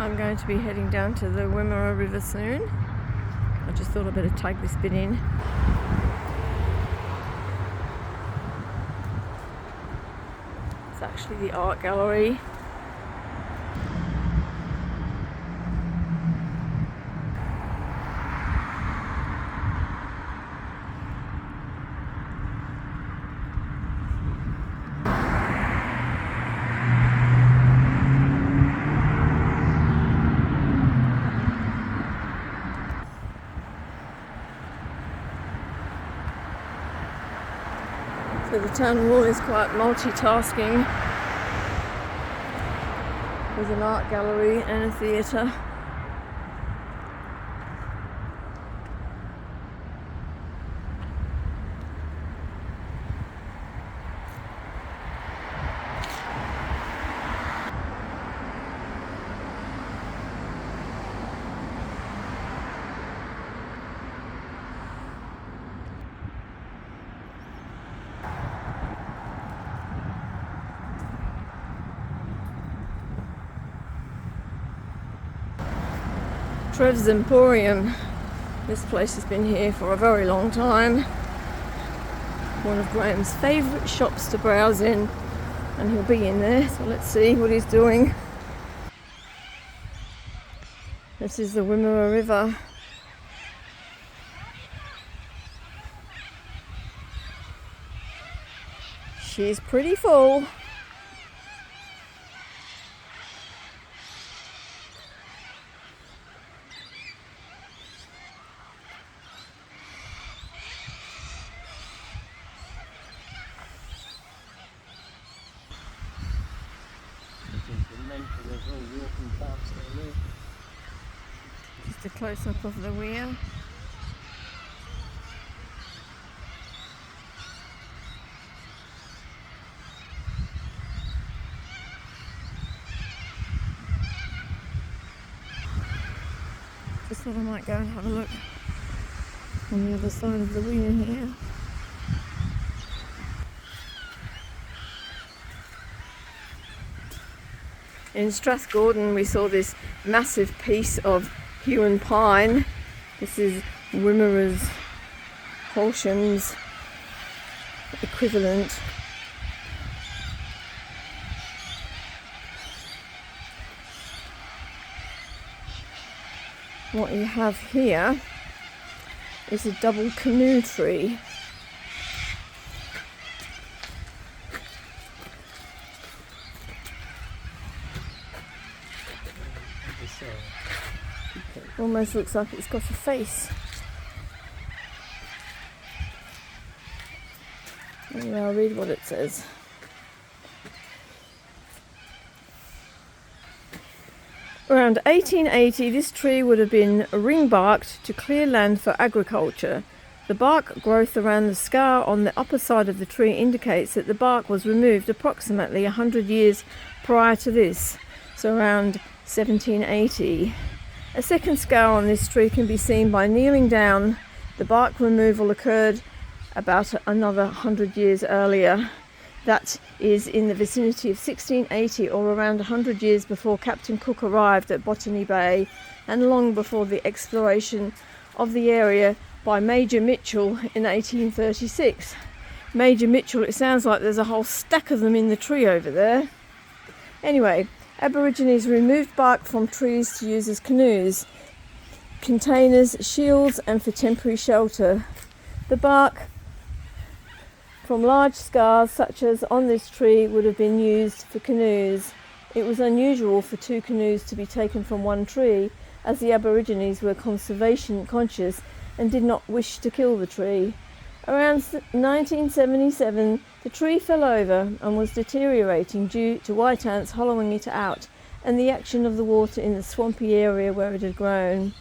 I'm going to be heading down to the Wimmera River soon. I just thought I'd better tag this bit in. It's actually the art gallery. So the town hall is quite multitasking, with an art gallery and a theatre. Trev's Emporium. This place has been here for a very long time. One of Graham's favourite shops to browse in, and he'll be in there, so let's see what he's doing. This is the Wimmera River. She's pretty full. Just a close-up of the weir. Just thought I might go and have a look on the other side of the weir here. In Strathgordon we saw this massive piece of hewn pine. This is Wimmera's, Horsham's equivalent. What you have here is a double canoe tree. Almost looks like it's got a face. Maybe I'll read what it says. Around 1880, this tree would have been ring-barked to clear land for agriculture. The bark growth around the scar on the upper side of the tree indicates that the bark was removed approximately 100 years prior to this, so around 1780. A second scar on this tree can be seen by kneeling down. The bark removal occurred about another 100 years earlier. That is in the vicinity of 1680, or around 100 years before Captain Cook arrived at Botany Bay, and long before the exploration of the area by Major Mitchell in 1836. Major Mitchell, it sounds like there's a whole stack of them in the tree over there. Anyway, Aborigines removed bark from trees to use as canoes, containers, shields, and for temporary shelter. The bark from large scars such as on this tree would have been used for canoes. It was unusual for two canoes to be taken from one tree, as the Aborigines were conservation conscious and did not wish to kill the tree. Around 1977, the tree fell over and was deteriorating due to white ants hollowing it out and the action of the water in the swampy area where it had grown.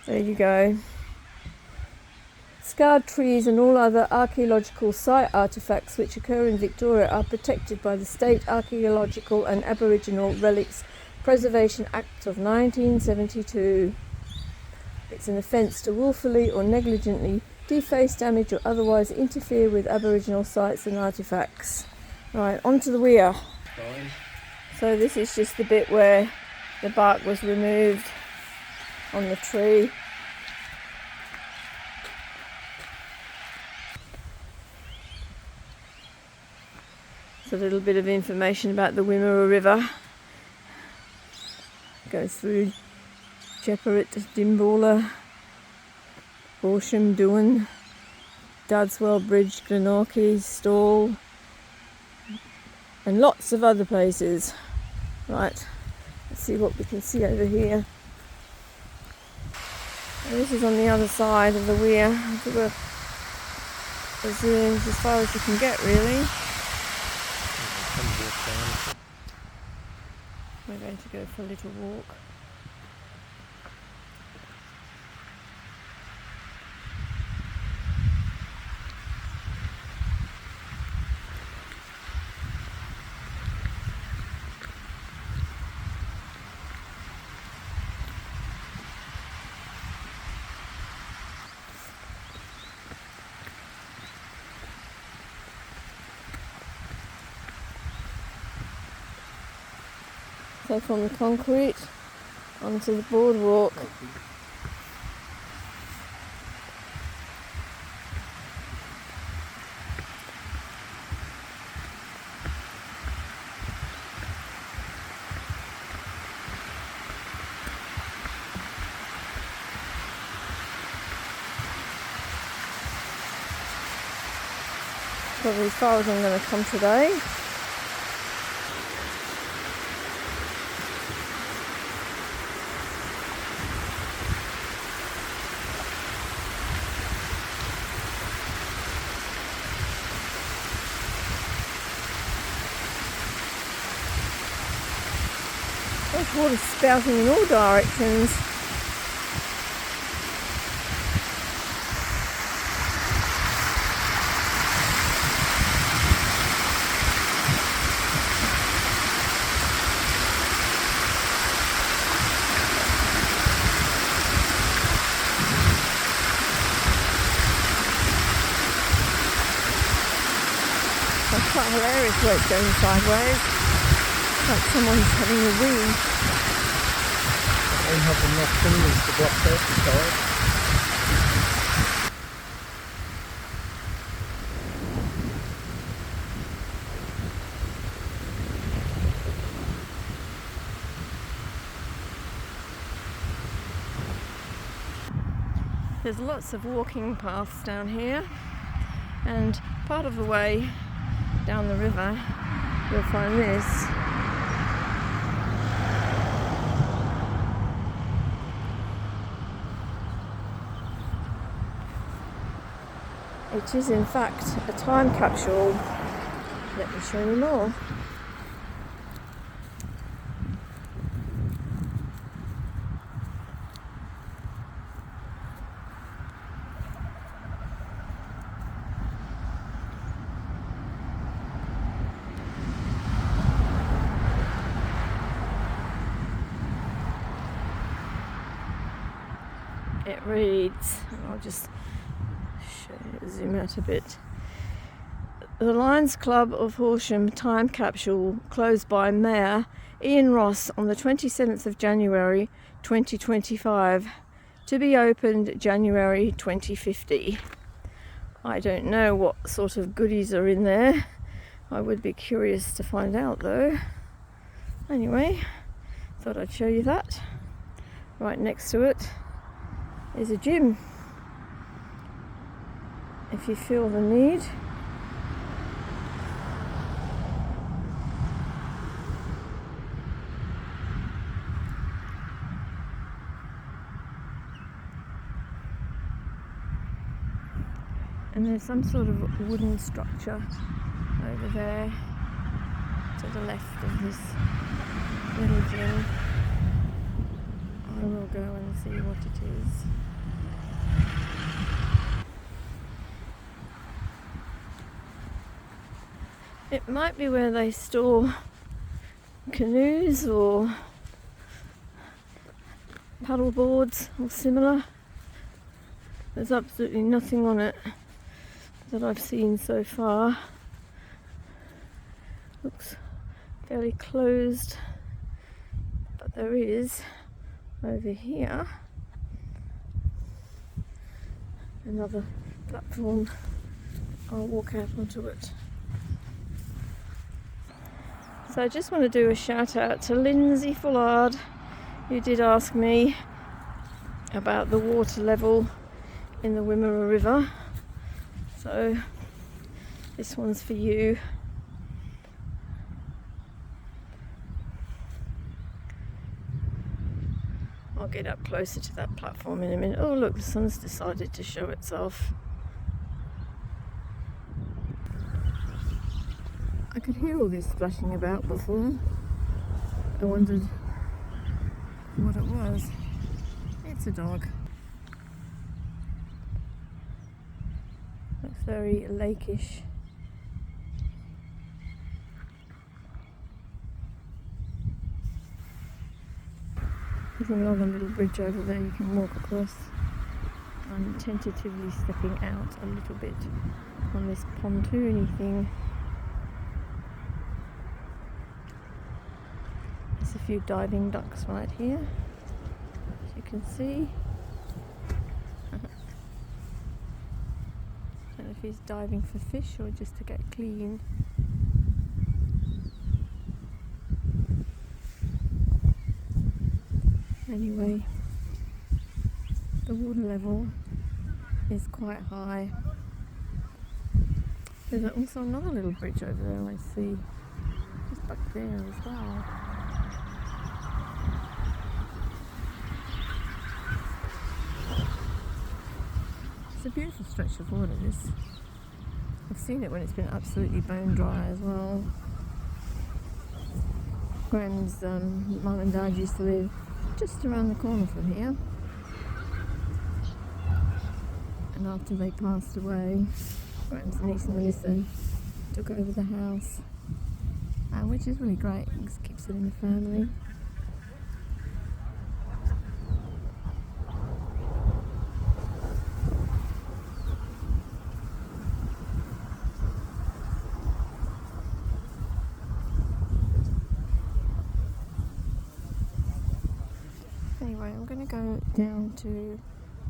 There you go. Scarred trees and all other archaeological site artefacts which occur in Victoria are protected by the State Archaeological and Aboriginal Relics Preservation Act of 1972. It's an offence to willfully or negligently deface, damage or otherwise interfere with Aboriginal sites and artefacts. Right, onto the weir. So this is just the bit where the bark was removed on the tree. It's a little bit of information about the Wimmera River. It goes through Jeparit, Dimboola, Horsham, Doon, Dadswell Bridge, Glenorchy, Stall, and lots of other places. Right, let's see what we can see over here. And this is on the other side of the weir. I'll do a zoom as far as you can get, really. We're going to go for a little walk. So from the concrete onto the boardwalk. Probably as far as I'm going to come today. There's water spouting in all directions. That's quite hilarious where it's going sideways. Like someone's having a wee. They have enough fingers to block both sides. There's lots of walking paths down here, and part of the way down the river you'll find this. It is in fact a time capsule. Let me show you more. It reads, I'll just zoom out a bit. The Lions Club of Horsham time capsule closed by Mayor Ian Ross on the 27th of January 2025 to be opened January 2050. I don't know what sort of goodies are in there. I would be curious to find out though. Anyway, thought I'd show you that. Right next to it is a gym. If you feel the need. And there's some sort of wooden structure over there to the left of this little gym. I will go and see what it is. It might be where they store canoes or paddle boards or similar. There's absolutely nothing on it that I've seen so far. Looks fairly closed, but there is over here another platform. I'll walk out onto it. So I just want to do a shout out to Lindsay Fullard, who did ask me about the water level in the Wimmera River. So this one's for you. I'll get up closer to that platform in a minute. Oh look, the sun's decided to show itself. I could hear all this splashing about before. I wondered what it was. It's a dog. Looks very lakeish. There's another little bridge over there you can walk across. I'm tentatively stepping out a little bit on this pontoony thing. There's a few diving ducks right here, as you can see. I don't know if he's diving for fish or just to get clean. Anyway, the water level is quite high. There's also another little bridge over there I see, just back there as well. It's a beautiful stretch of water, this. I've seen it when it's been absolutely bone dry as well. Graham's mum and dad used to live just around the corner from here, and after they passed away, Graham's niece Melissa took over the house, which is really great because it keeps it in the family. Anyway, I'm going to go down to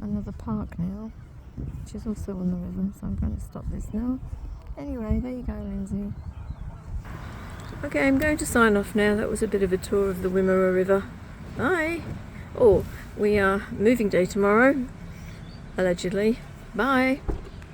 another park now, which is also on the river, so I'm going to stop this now. Anyway, there you go, Lindsay. Okay, I'm going to sign off now. That was a bit of a tour of the Wimmera River. Bye! Oh, we are moving day tomorrow, allegedly. Bye!